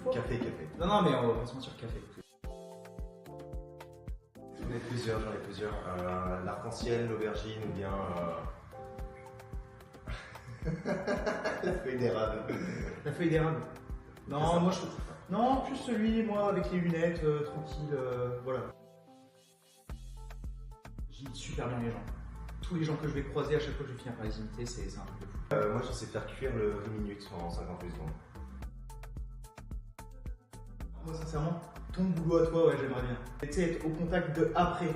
fois. Café. Non, mais on va pas se mentir, café. J'en ai plusieurs. L'arc-en-ciel, l'aubergine ou bien la feuille d'érable. La feuille d'érable. Non, moi je. Non, plus celui, moi, avec les lunettes, tranquille, voilà. J'imite super bien les gens. Tous les gens que je vais croiser, à chaque fois que je vais finir par les imiter, c'est un truc de fou. Moi, je sais faire cuire le riz minute en 58 secondes. Moi, sincèrement, ton boulot à toi, ouais, j'aimerais bien. Tu sais, être au contact de après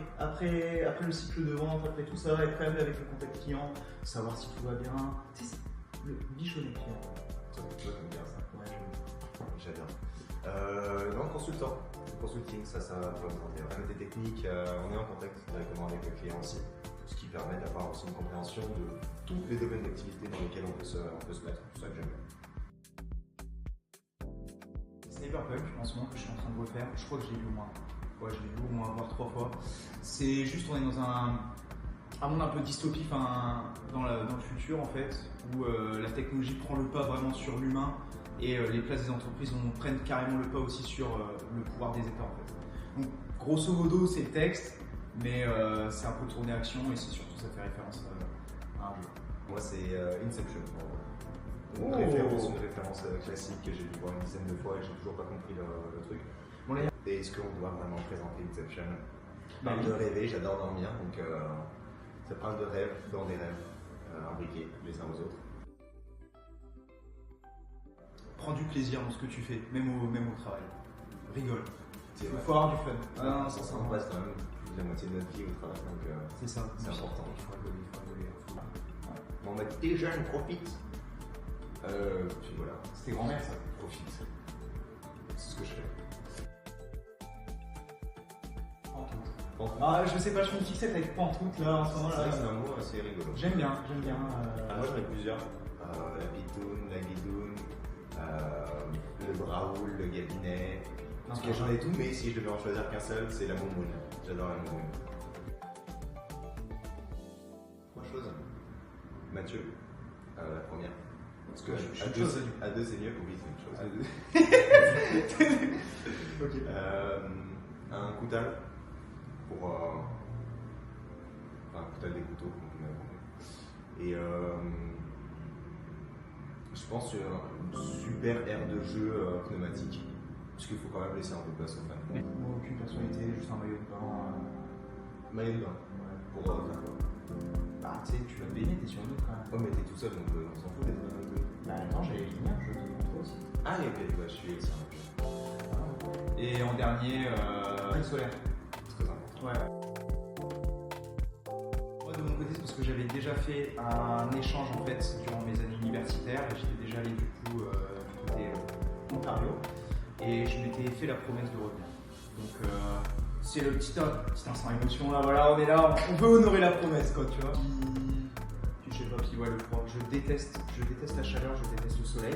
le cycle de vente, après tout ça, être quand même avec le contact client, savoir si tout va bien. Tu sais, le bichonnet client. Ça, j'aime bien ça. Ouais, J'adore. Non, consulting, ça va pas me tenter. Côté technique, on est en contact directement avec le client aussi, ce qui permet d'avoir aussi une compréhension de tous les domaines d'activité dans lesquels on peut se mettre. C'est ça que j'aime bien. Cyberpunk, en ce moment, que je suis en train de refaire, je crois que je l'ai lu au moins. Ouais, je l'ai lu au moins voire 3 fois. C'est juste, on est dans un monde un peu dystopique, dans le futur en fait, où la technologie prend le pas vraiment sur l'humain et les places des entreprises prennent carrément le pas aussi sur le pouvoir des États en fait. Donc, grosso modo, c'est le texte, mais c'est un peu tourné action et c'est surtout ça fait référence à un jeu. Moi, c'est Inception. Oh. Une référence classique que j'ai dû voir une dizaine de fois et j'ai toujours pas compris le truc. Bon, là, Et est-ce qu'on doit vraiment présenter Inception? Bah, De rêver, j'adore dormir, donc ça parle de rêves dans des rêves, imbriqués les uns aux autres. prends du plaisir dans ce que tu fais, même au travail. Rigole. C'est Il vrai. faut avoir du fun. Non, ça on passe quand même plus de la moitié de notre vie au travail, donc C'est ça. c'est important. Il faut rigoler. Bon, bah, déjà, je profite. Puis voilà, C'était grand-mère ça. profite. C'est ce que je fais. Pantoute. Ah, je sais pas, je me fixette avec pantoute là en ce moment C'est vrai là. que c'est un mot assez rigolo. J'aime bien. Moi j'en ai plusieurs. La pitoune, la guidoune, le braoul, le gabinet. Parce que j'en ai tout, mais si je devais en choisir qu'un seul, c'est la moumoune. J'adore la moumoune. 3 choses. Mathieu, la première. Parce que Je suis chose, à deux c'est mieux. Oui, c'est une chose. Ok. Un coutal pour. Enfin, un coutal des couteaux, comme vous m'avez compris. Et je pense sur une super aire de jeu pneumatique. Parce qu'il faut quand même laisser un peu de place aux fans. Moi, aucune personnalité, juste un maillot de bain. Maillot de bain, pour faire quoi? Bah, tu sais, tu vas te baigner, t'es sur une autre quand même. Oh, mais t'es tout seul donc on s'en fout d'être un peu. Bah, attends, j'avais les lumières, je te montre aussi. Ah, et ok, bah, je suis excellent. Et en dernier, le solaire. Très important. Ouais. Moi, de mon côté, c'est parce que j'avais déjà fait un échange en fait durant mes années universitaires et j'étais déjà allé du coup du côté Ontario et je m'étais fait la promesse de revenir. Donc, c'est le petit instant émotion là, voilà, on est là, on veut honorer la promesse quoi, tu vois. Puis je sais pas, puis ouais, le froid, je déteste la chaleur, je déteste le soleil.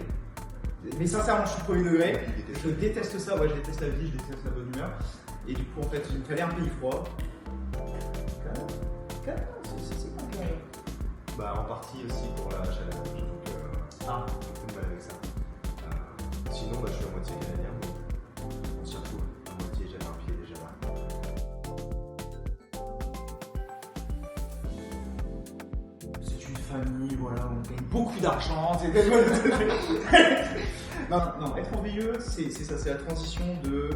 Mais sincèrement, je suis premier degré, je déteste ça, ouais, je déteste la vie, je déteste la bonne humeur. Et du coup, en fait, il me fallait un pays froid. C'est pas clair. Bah, en partie aussi pour la chaleur. J'avoue que j'ai un peu de mal avec ça. Sinon, bah, je suis à moitié canadien, donc on s'y retrouve. À moitié, j'avais un pied déjà là. C'est une famille, voilà, on gagne beaucoup d'argent. Non, être en VIE, c'est ça, c'est la transition de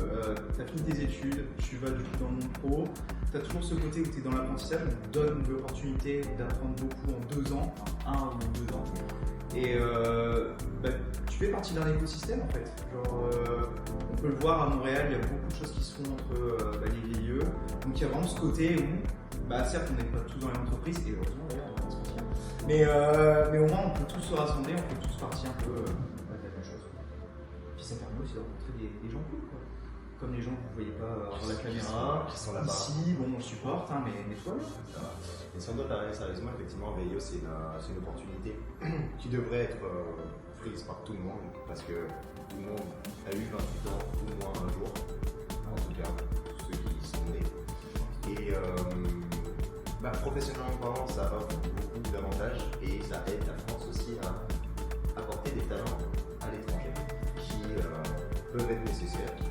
t'as fini tes études, tu vas du coup dans le monde pro, t'as toujours ce côté où t'es dans l'apprentissage, on te donne l'opportunité d'apprendre beaucoup en 2 ans, enfin 1 ou 2 ans. Et tu fais partie d'un écosystème en fait. Genre, on peut le voir à Montréal, il y a beaucoup de choses qui se font entre les VIE. Donc il y a vraiment ce côté où, certes, on n'est pas tous dans les entreprises, et heureusement d'ailleurs, on va se mentir. Mais au moins on peut tous se rassembler, on peut tous partir un peu de la même chose. Puis ça permet aussi de rencontrer des gens cool quoi. Comme les gens que vous ne voyez pas sur la caméra, qui sont là-bas. Ici, bon, on supporte, hein, mais toi, Et si on doit parler sérieusement, effectivement, VIO, c'est une opportunité qui devrait être prise par tout le monde, parce que tout le monde a eu 28 ans ou moins un jour, en tout cas, ceux qui sont nés. Et professionnellement parlant, ça offre beaucoup d'avantages et ça aide la France aussi à apporter des talents à l'étranger qui peuvent être nécessaires, qui